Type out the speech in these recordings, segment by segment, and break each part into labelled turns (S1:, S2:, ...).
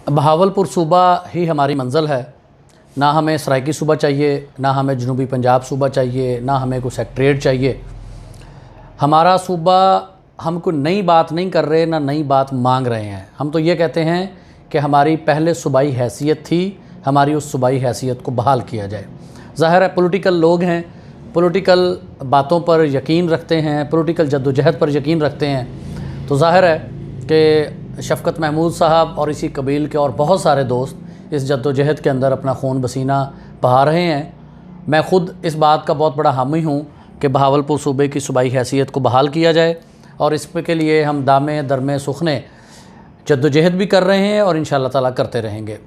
S1: बहावलपुर सूबा ही हमारी मंज़िल है। ना हमें सराइकी सूबा चाहिए, ना हमें जनूबी पंजाब सूबा चाहिए, ना हमें कोई सेक्रेटरीट चाहिए। हमारा सूबा हम कोई नई बात नहीं कर रहे, ना नई बात मांग रहे हैं। हम तो ये कहते हैं कि हमारी पहले सूबाई हैसियत थी, हमारी उस सूबाई हैसियत को बहाल किया जाए। ज़ाहिर है पॉलिटिकल लोग हैं, पॉलिटिकल बातों पर यकीन रखते हैं, पॉलिटिकल जद्दोजहद पर यकीन रखते हैं। तो ज़ाहिर है कि शफ़क़त महमूद साहब और इसी कबील के और बहुत सारे दोस्त इस जद्दोजहद के अंदर अपना खून पसीना बहा रहे हैं। मैं ख़ुद इस बात का बहुत बड़ा हामी हूँ कि बहावलपुर सूबे की सूबाई हैसियत को बहाल किया जाए, और इस के लिए हम दामे दरमे सुखने जद्दोजहद भी कर रहे हैं और इंशाअल्लाह ताला करते रहेंगे।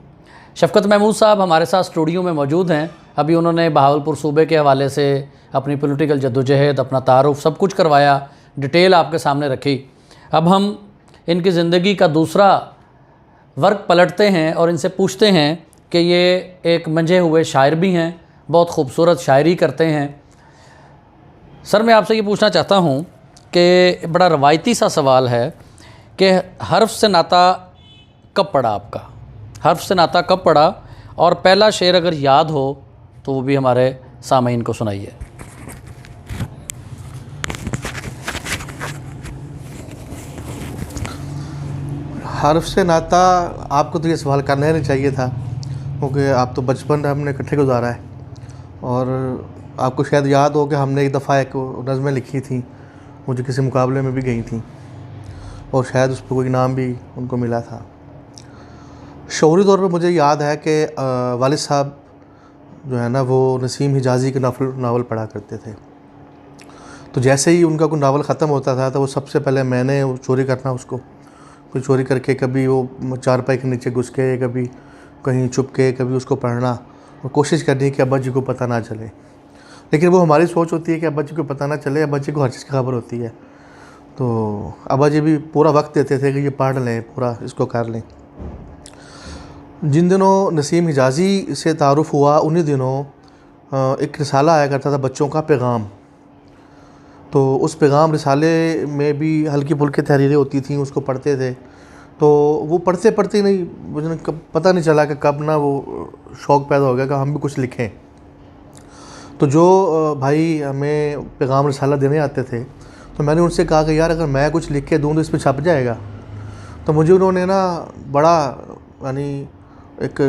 S1: शफ़क़त महमूद साहब हमारे साथ स्टूडियो में मौजूद हैं। अभी उन्होंने बहावलपुर सूबे के हवाले से अपनी पॉलिटिकल जद्दोजहद, अपना तारुफ़ सब कुछ करवाया, डिटेल आपके सामने रखी। अब हम इनकी ज़िंदगी का दूसरा वर्क पलटते हैं और इनसे पूछते हैं कि ये एक मंझे हुए शायर भी हैं, बहुत खूबसूरत शायरी करते हैं। सर, मैं आपसे ये पूछना चाहता हूँ कि बड़ा रवायती सा सवाल है कि हर्फ से नाता कब पड़ा आपका? हर्फ से नाता कब पड़ा, और पहला शेर अगर याद हो तो वो भी हमारे सामीन को सुनाइए।
S2: हर्फ से नाता, आपको तो ये सवाल करना ही नहीं चाहिए था, क्योंकि आप तो बचपन हमने इकट्ठे गुजारा है। और आपको शायद याद हो कि हमने एक दफ़ा एक नज़में लिखी थी, मुझे किसी मुकाबले में भी गई थी, और शायद उस पर कोई इनाम भी उनको मिला था। शऊरी तौर पर मुझे याद है कि वालिद साहब जो है ना, वो नसीम हिजाज़ी के नावल पढ़ा करते थे। तो जैसे ही उनका कोई नावल ख़त्म होता था तो वो सबसे पहले मैंने चोरी करना, उसको कोई चोरी करके, कभी वो चारपाई के नीचे घुस के, कभी कहीं छुप के, कभी उसको पढ़ना, और कोशिश करनी कि अब्बा जी को पता ना चले। लेकिन वो हमारी सोच होती है कि अब्बा जी को पता ना चले, अब्बा जी को हर चीज़ की खबर होती है। तो अब्बा जी भी पूरा वक्त देते थे कि ये पढ़ लें, पूरा इसको कर लें। जिन दिनों नसीम हिजाज़ी से तारुफ़ हुआ, उन्हीं दिनों एक रिसाला आया करता था, बच्चों का पैगाम। तो उस पैगाम रिसाले में भी हल्की फुल्की तहरीरें होती थीं, उसको पढ़ते थे। तो वो पढ़ते पढ़ते नहीं, मुझे पता नहीं चला कि कब ना वो शौक़ पैदा हो गया कि हम भी कुछ लिखें। तो जो भाई हमें पैगाम रिसाला देने आते थे, तो मैंने उनसे कहा कि यार अगर मैं कुछ लिख के दूँ तो इस पर छप जाएगा। तो मुझे उन्होंने ना बड़ा, यानी एक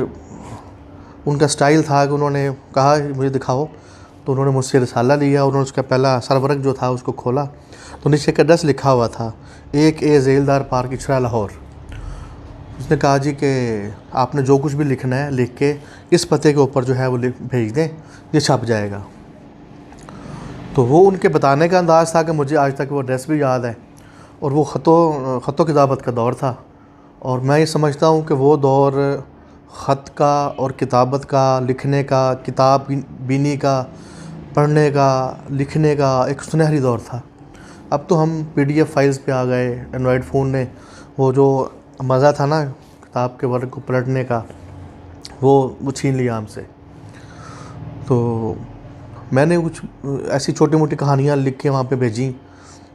S2: उनका स्टाइल था कि उन्होंने कहा मुझे दिखाओ। तो उन्होंने मुझसे रिसाला लिया, उन्होंने उसका पहला सरवरक जो था उसको खोला, तो नीचे का एड्रेस लिखा हुआ था, 1A ज़ेलदार पार्क, इचरा, लाहौर। उसने कहा जी कि आपने जो कुछ भी लिखना है लिख के इस पते के ऊपर जो है वो भेज दें, ये छप जाएगा। तो वो उनके बताने का अंदाज़ था कि मुझे आज तक वो एड्रेस भी याद है। और वो ख़तो किताबत का दौर था, और मैं ये समझता हूँ कि वो दौर ख़त का और किताबत का, लिखने का, किताब बीनी का, पढ़ने का, लिखने का एक सुनहरी दौर था। अब तो हम PDF फाइल्स पे आ गए, एंड्रॉयड फ़ोन ने वो जो मज़ा था ना किताब के वर्क को पलटने का, वो छीन लिया हमसे। तो मैंने कुछ ऐसी छोटी मोटी कहानियाँ लिख के वहाँ पे भेजी,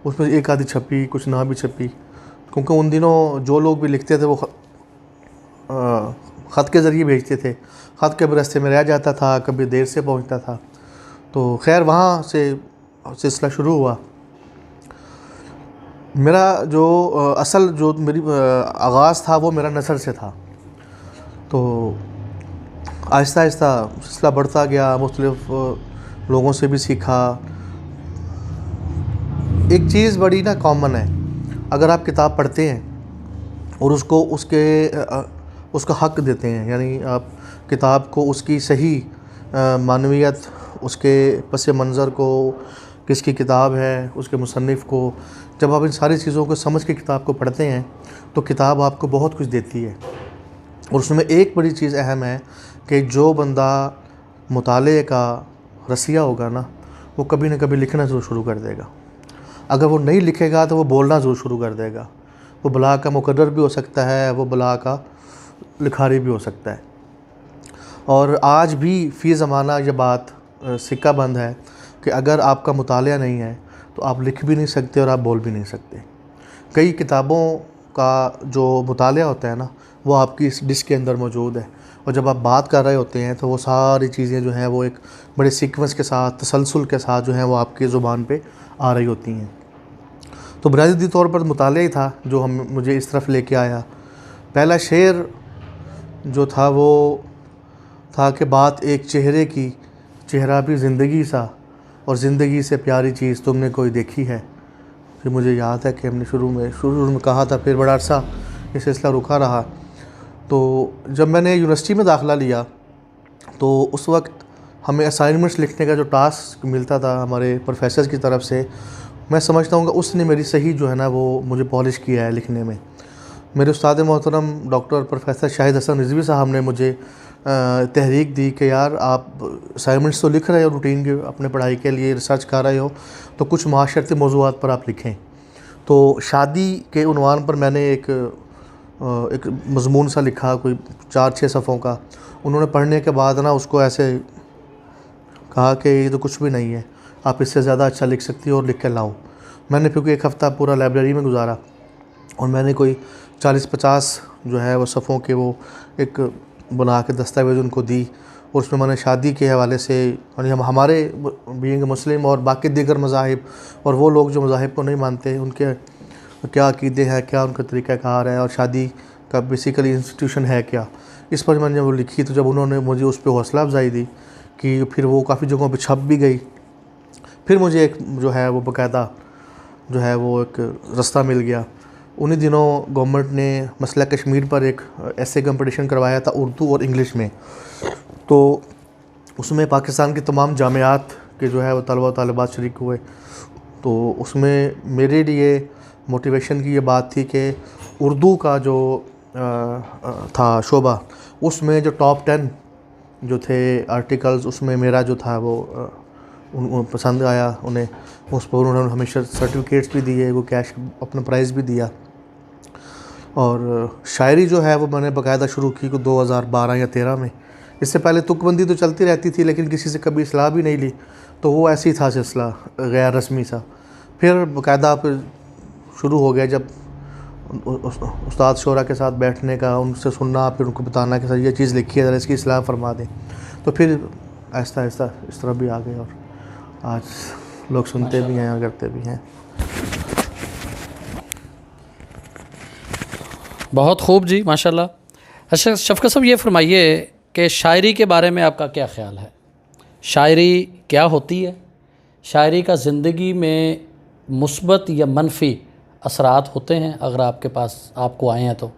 S2: उसमें एक आधी छपी, कुछ ना भी छपी, क्योंकि उन दिनों जो लोग भी लिखते थे वो ख़त के ज़रिए भेजते थे। ख़त के रास्ते में रह जाता था, कभी देर से पहुँचता था। तो खैर वहाँ से सिलसिला शुरू हुआ। मेरा जो असल जो मेरी आगाज़ था वो मेरा नसर से था। तो आहिस्ता आहिस्ता सिलसिला बढ़ता गया, मुख्तलिफ़ लोगों से भी सीखा। एक चीज़ बड़ी ना कॉमन है, अगर आप किताब पढ़ते हैं और उसको उसका हक़ देते हैं, यानी आप किताब को उसकी सही मानवियत, उसके पस मंज़र को, किसकी किताब है, उसके मुसन्निफ़ को, जब आप इन सारी चीज़ों को समझ के किताब को पढ़ते हैं तो किताब आपको बहुत कुछ देती है। और उसमें एक बड़ी चीज़ अहम है कि जो बंदा मुताले का रसिया होगा ना, वो कभी ना कभी लिखना ज़रूर शुरू कर देगा। अगर वो नहीं लिखेगा तो वो बोलना ज़रूर शुरू कर देगा। वो बला का मुकर्रर भी हो सकता है, वो बला का लिखारी भी हो सकता है। और आज भी फ़ी ज़माना ये बात सिक्का बंद है कि अगर आपका मुतालिया नहीं है तो आप लिख भी नहीं सकते और आप बोल भी नहीं सकते। कई किताबों का जो मुतालिया होता है ना, वो आपकी इस डिश के अंदर मौजूद है। और जब आप बात कर रहे होते हैं तो वो सारी चीज़ें जो हैं वो एक बड़े सीक्वेंस के साथ, तसलसल के साथ जो हैं वो आपकी ज़ुबान पे आ रही होती हैं। तो बुनियादी तौर पर मुतालिया ही था जो मुझे इस तरफ लेके आया। पहला शेर जो था वो था कि बात एक चेहरे की, चेहरा भी ज़िंदगी सा, और ज़िंदगी से प्यारी चीज़ तुमने कोई देखी है। फिर मुझे याद है कि हमने शुरू में कहा था, फिर बड़ा अरसा ये सिलसिला रुका रहा। तो जब मैंने यूनिवर्सिटी में दाखिला लिया तो उस वक्त हमें असाइनमेंट्स लिखने का जो टास्क मिलता था हमारे प्रोफेसर की तरफ से, मैं समझता हूँ कि उसने मेरी सही जो है ना वो मुझे पॉलिश किया है लिखने में। मेरे उस्ताद मोहतरम डॉक्टर प्रोफेसर शाहिद हसन रिजवी साहब ने मुझे तहरीक दी कि यार आप असाइनमेंट्स तो लिख रहे हो रूटीन के, अपने पढ़ाई के लिए रिसर्च कर रहे हो, तो कुछ माशरती मौज़ूआत पर आप लिखें। तो शादी के उन्वान पर मैंने एक मज़मून सा लिखा, कोई 4-6 सफ़ों का। उन्होंने पढ़ने के बाद ना उसको ऐसे कहा कि ये तो कुछ भी नहीं है, आप इससे ज़्यादा अच्छा लिख सकती हो और लिख के लाओ। मैंने फिर एक हफ़्ता पूरा लाइब्रेरी में गुजारा और मैंने कोई 40-50 जो है वो सफ़ों के वो एक बना के दस्तावेज़ उनको दी, और उसमें मैंने शादी के हवाले से, यानी हम हमारे बीइंग मुस्लिम और बाकी दीगर मज़ाहिब और वो लोग जो मज़ाहिब को नहीं मानते उनके क्या अक़ीदे हैं, क्या उनका तरीक़ाकार है, और शादी का बेसिकली इंस्टीट्यूशन है क्या, इस पर मैंने वो लिखी। तो जब उन्होंने मुझे उस पर हौसला अफजाई दी कि फिर वो काफ़ी जगहों पे छप भी गई, फिर मुझे एक जो है वो बाकायदा जो है वो एक रास्ता मिल गया। उन्हीं दिनों गवर्नमेंट ने मसला कश्मीर पर एक ऐसे कंपटीशन करवाया था उर्दू और इंग्लिश में। तो उसमें पाकिस्तान के तमाम जामियात के जो है वो तलबा व तालिबात शरीक हुए। तो उसमें मेरे लिए मोटिवेशन की ये बात थी कि उर्दू का जो था शोबा, उसमें जो टॉप 10 जो थे आर्टिकल्स, उसमें मेरा जो था वो उनको पसंद आया। उन्हें उस पर उन्होंने हमेशा सर्टिफिकेट्स भी दिए, वो कैश अपना प्राइज़ भी दिया। और शायरी जो है वो मैंने बाकायदा शुरू की को 2012 या 13 में। इससे पहले तुकबंदी तो चलती रहती थी लेकिन किसी से कभी सलाह भी नहीं ली, तो वो ऐसे ही था सिलसिला गैर रस्मी सा। फिर बाकायदा फिर शुरू हो गया जब उस्ताद शोरा के साथ बैठने का, उनसे सुनना, फिर उनको बताना कि सर ये चीज़ लिखी है, ज़रा इसकी इस्लाह फरमा दें। तो फिर आहिस्ता आहिस्ता इस तरह भी आ गए और आज लोग सुनते भी हैं और करते भी हैं।
S1: बहुत खूब जी, माशाल्लाह। अच्छा शफ़क़त साहब, ये फरमाइए कि शायरी के बारे में आपका क्या ख़्याल है? शायरी क्या होती है? शायरी का ज़िंदगी में मुस्बत या मनफ़ी असरात होते हैं अगर आपके पास आपको आए हैं तो?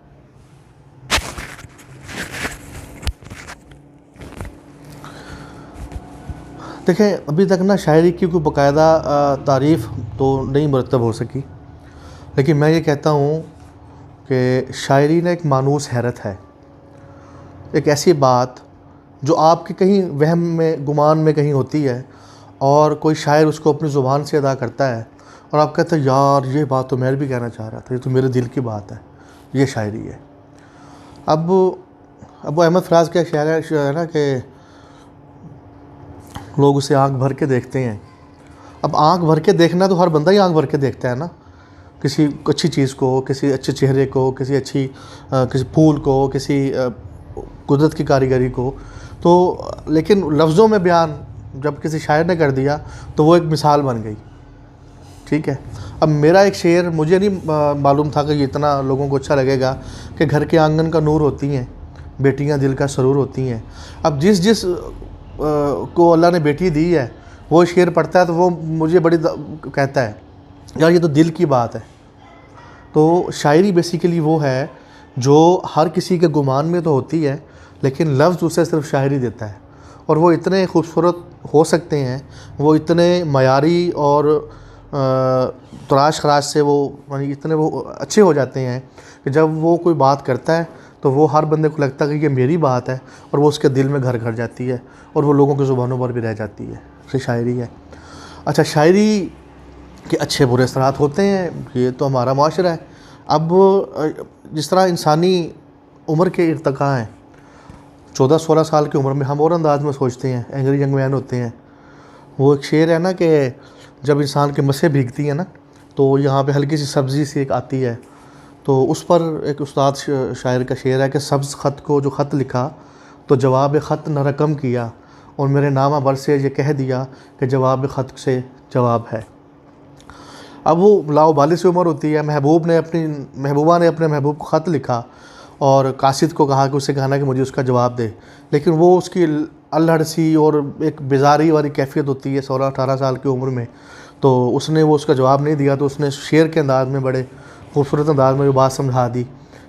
S2: देखें, अभी तक ना शायरी की कोई बाकायदा तारीफ़ तो नहीं मुरतब हो सकी, लेकिन मैं ये कहता हूँ कि शायरी ना एक मानूस हैरत है, एक ऐसी बात जो आपके कहीं वहम में, गुमान में कहीं होती है और कोई शायर उसको अपनी ज़ुबान से अदा करता है और आप कहते हैं यार ये बात तो मैं भी कहना चाह रहा था, ये तो मेरे दिल की बात है, ये शायरी है। अब अबू अहमद फ़राज का शायर है ना कि लोग उसे आँख भर के देखते हैं। अब आँख भर के देखना तो हर बंदा ही आँख भर के देखता है ना, किसी अच्छी चीज़ को, किसी अच्छे चेहरे को, किसी फूल को, किसी कुदरत की कारीगरी को। तो लेकिन लफ्ज़ों में बयान जब किसी शायर ने कर दिया तो वो एक मिसाल बन गई। ठीक है, अब मेरा एक शेर मुझे नहीं मालूम था कि ये इतना लोगों को अच्छा लगेगा कि घर के आंगन का नूर होती हैं बेटियां, दिल का सरूर होती हैं। अब जिस को अल्लाह ने बेटी दी है वो शेर पढ़ता है तो वो मुझे बड़ी कहता है यार ये तो दिल की बात है। तो शायरी बेसिकली वो है जो हर किसी के गुमान में तो होती है लेकिन लफ्ज़ उसे सिर्फ शायरी देता है, और वो इतने खूबसूरत हो सकते हैं, वो इतने मयारी और तराश खराश से वो इतने वो अच्छे हो जाते हैं कि जब वो कोई बात करता है तो वो हर बंदे को लगता है कि ये मेरी बात है और वो उसके दिल में घर घर जाती है और वो लोगों की ज़ुबानों पर भी रह जाती है। ये शायरी है। अच्छा, शायरी के अच्छे बुरे असरात होते हैं, ये तो हमारा माशरा है। अब जिस तरह इंसानी उम्र के इर्तिका हैं, 14-16 साल की उम्र में हम और अंदाज में सोचते हैं, एंग्री यंग मैन होते हैं। वो एक शेर है ना कि जब इंसान के मसें भीगती हैं ना तो यहाँ पे हल्की सी सब्ज़ी सी एक आती है, तो उस पर एक उस्ताद शायर का शेर है कि सब्ज़ ख़त को जो ख़त लिखा तो जवाब ख़त न रकम किया, और मेरे नामा बर से ये कह दिया कि जवाब ख़त से जवाब है। अब वो लाओबाली से उम्र होती है, महबूबा ने अपने महबूब को ख़त लिखा और कासिद को कहा कि उससे कहना कि मुझे उसका जवाब दे, लेकिन वो उसकी अल्हड़ सी और एक बेजारी वाली कैफियत होती है 16-18 साल की उम्र में, तो उसने वो उसका जवाब नहीं दिया। तो उसने शेर के अंदाज़ में, बड़े खूबसूरत अंदाज़ में वो बात समझा दी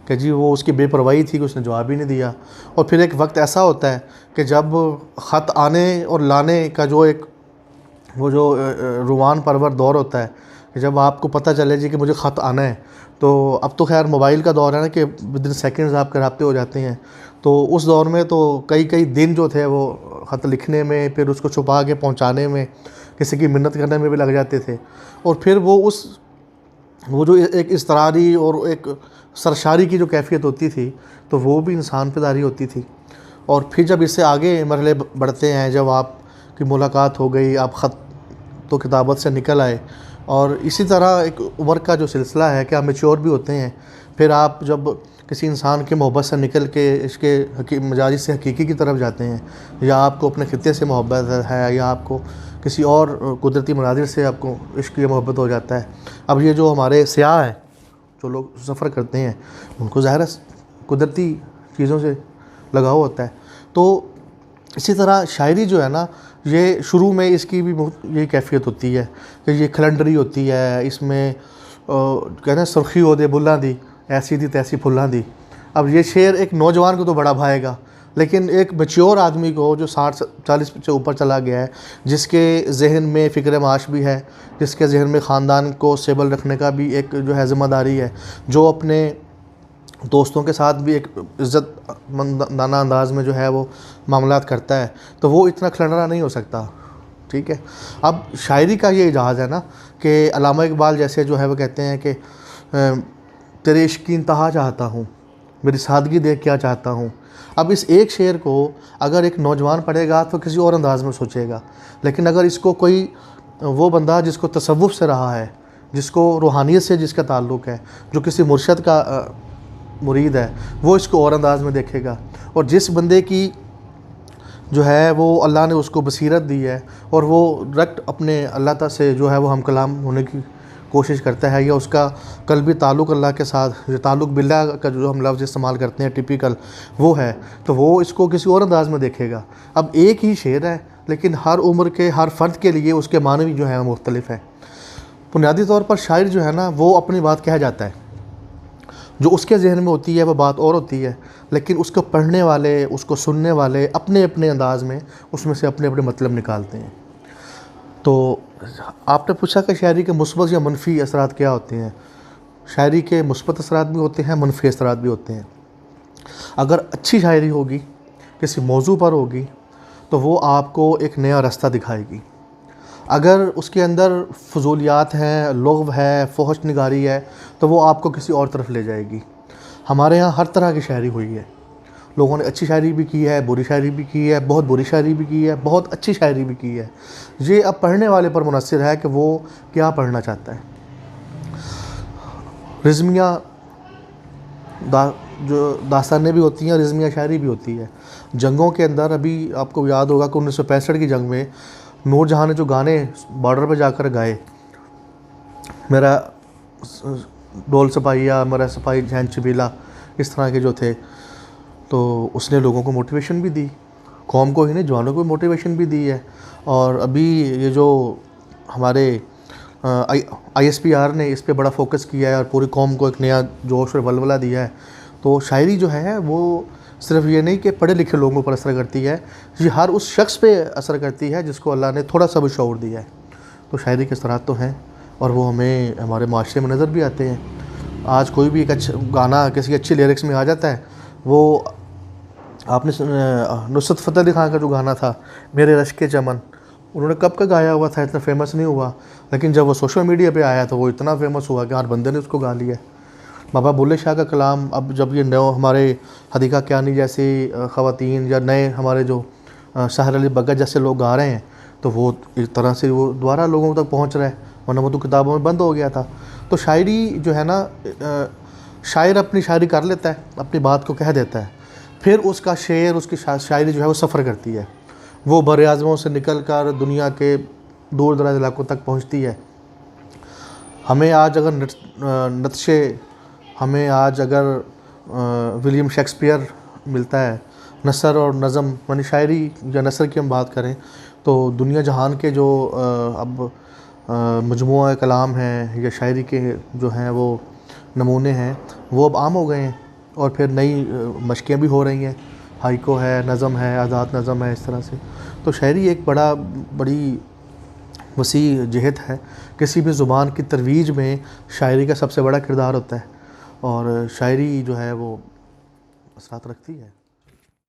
S2: कि जी वो उसकी बेपरवाही थी कि उसने जवाब ही नहीं दिया। और फिर एक वक्त ऐसा होता है कि जब ख़त आने और लाने का जो एक वो जो रुमान परवर दौर होता है, जब आपको पता चले जी कि मुझे ख़त आना है, तो अब तो खैर मोबाइल का दौर है ना कि विदिन सेकंड्स आपके राब्ते हो जाते हैं। तो उस दौर में तो कई कई दिन जो थे वो ख़त लिखने में, फिर उसको छुपा के पहुंचाने में, किसी की मिन्नत करने में भी लग जाते थे। और फिर वो जो एक इसरारी और एक सरशारी की जो कैफियत होती थी, तो वो भी इंसान पे तारी होती थी। और फिर जब इससे आगे मरहले बढ़ते हैं, जब आपकी मुलाकात हो गई, आप ख़त तो किताबत से निकल आए, और इसी तरह एक उम्र का जो सिलसिला है कि आप मैच्योर भी होते हैं। फिर आप जब किसी इंसान की मोहब्बत से निकल के इसके मजाजी से हकीकी की तरफ जाते हैं, या आपको अपने खित्ते से मोहब्बत है, या आपको किसी और कुदरती मनाजिर से आपको इश्क की मोहब्बत हो जाता है। अब ये जो हमारे सियाह हैं, जो लोग सफ़र करते हैं, उनको ज़ाहिर है कुदरती चीज़ों से लगाव होता है। तो इसी तरह शायरी जो है ना, ये शुरू में इसकी भी यही कैफियत होती है कि ये खलंडरी होती है। इसमें कहते हैं सुर्खी हो दे बुल्ला दी, ऐसी दी तैसी फुल्ला दी। अब ये शेर एक नौजवान को तो बड़ा भाएगा, लेकिन एक मैच्योर आदमी को जो 60-40 से ऊपर चला गया है, जिसके जहन में फ़िक्र माश भी है, जिसके जहन में ख़ानदान को स्टेबल रखने का भी एक जो है ज़िम्मेदारी है, जो अपने दोस्तों के साथ भी एक इज़्ज़तमाना अंदाज़ में जो है वो मामलात करता है, तो वो इतना खलंडरा नहीं हो सकता। ठीक है। अब शायरी का ये इजाज़ है ना कि अल्लामा इकबाल जैसे जो है वो कहते हैं कि तेरे इश्क की इंतहा चाहता हूँ, मेरी सादगी देख क्या चाहता हूँ। अब इस एक शेर को अगर एक नौजवान पढ़ेगा तो किसी और अंदाज़ में सोचेगा, लेकिन अगर इसको कोई वो बंदा जिसको तसव्वुफ़ से रहा है, जिसको रूहानियत से जिसका ताल्लुक़ है, जो किसी मुर्शद का मुरीद है, वो इसको और अंदाज़ में देखेगा। और जिस बंदे की जो है वो अल्लाह ने उसको बसीरत दी है और वो डायरेक्ट अपने अल्लाह ताला से जो है वो हम कलाम होने की कोशिश करता है, या उसका कल्बी ताल्लुक़ अल्लाह के साथ, जो ताल्लुक़ बिल्लाह का जो हम लफ्ज़ इस्तेमाल करते हैं टिपिकल वो है, तो वो इसको किसी और अंदाज़ में देखेगा। अब एक ही शेर है, लेकिन हर उम्र के हर फ़र्द के लिए उसके माने भी जो है मुख्तलिफ है। बुनियादी तौर पर शायर जो है ना, वो अपनी बात कह जाता है, जो उसके जहन में होती है वो बात और होती है, लेकिन उसको पढ़ने वाले, उसको सुनने वाले अपने अपने अंदाज़ में उसमें से अपने अपने मतलब निकालते हैं। तो आपने पूछा कि शायरी के मुस्बत या मनफी असरात क्या होते हैं। शायरी के मुस्बत असरात भी होते हैं, मनफी असरात भी होते हैं। अगर अच्छी शायरी होगी, किसी मौजू पर होगी, तो वो आपको एक नया रास्ता दिखाएगी। अगर उसके अंदर फजूलियात हैं, लुग़्व है, फोहश निगारी है, तो वो आपको किसी और तरफ ले जाएगी। हमारे यहाँ हर तरह की शायरी हुई है, लोगों ने अच्छी शायरी भी की है, बुरी शायरी भी की है, बहुत बुरी शायरी भी की है, बहुत अच्छी शायरी भी की है। ये अब पढ़ने वाले पर मुनहसर है कि वो क्या पढ़ना चाहता है। रिज़्मिया जो दास्तानें भी होती हैं, रिज़्मिया शायरी भी होती है। जंगों के अंदर अभी आपको याद होगा कि 1965 की जंग में नूरजहाँ ने जो गाने बॉर्डर पर जाकर गाए, मेरा डोल सपाहिया, मेरा सपाही जहन छबीला, इस तरह के जो थे, तो उसने लोगों को मोटिवेशन भी दी, कौम को ही नहीं जवानों को मोटिवेशन भी दी है। और अभी ये जो हमारे ISPR ने इस पे बड़ा फोकस किया है और पूरी कौम को एक नया जोश और वलवला दिया है। तो शायरी जो है वो सिर्फ ये नहीं कि पढ़े लिखे लोगों पर असर करती है, ये हर उस शख्स पे असर करती है जिसको अल्लाह ने थोड़ा सा भी शऊर दिया है। तो शायरी के असरात तो हैं और वो हमें हमारे माशरे में नज़र भी आते हैं। आज कोई भी एक अच्छा गाना किसी अच्छी लिरिक्स में आ जाता है, वो आपने नुसरत फ़तेह अली खान का जो गाना था मेरे रश्क के चमन, उन्होंने कब का गाया हुआ था, इतना फेमस नहीं हुआ, लेकिन जब वो सोशल मीडिया पे आया तो वो इतना फेमस हुआ कि हर बंदे ने उसको गा लिया। बाबा बुल्ले शाह का कलाम अब जब ये नए हमारे हदीका क्यानी जैसी ख़वातीन या नए हमारे जो सहर अली भगत जैसे लोग गा रहे हैं, तो वो एक तरह से वो दोबारा लोगों तक पहुँच रहा है, वरना वो तो किताबों में बंद हो गया था। तो शायरी जो है ना, शायर अपनी शायरी कर लेता है, अपनी बात को कह देता है, फिर उसका शेर, उसकी शायरी जो है वो सफ़र करती है, वो बर आज़मों से निकल कर दुनिया के दूर दराज इलाकों तक पहुँचती है। हमें आज अगर नत्शे, हमें आज अगर विलियम शेक्सपियर मिलता है, नसर और नज़म यानी शायरी या नसर की हम बात करें तो दुनिया जहान के जो अब मजमुआ कलाम हैं या शायरी के जो हैं वो नमूने हैं, वो अब आम हो गए हैं और फिर नई मशक़ें भी हो रही हैं। हाइको है, नज़म है, आज़ाद नज़म है, इस तरह से। तो शायरी एक बड़ी वसी जहत है। किसी भी ज़ुबान की तरवीज में शायरी का सबसे बड़ा किरदार होता है और शायरी जो है वो असरात रखती है।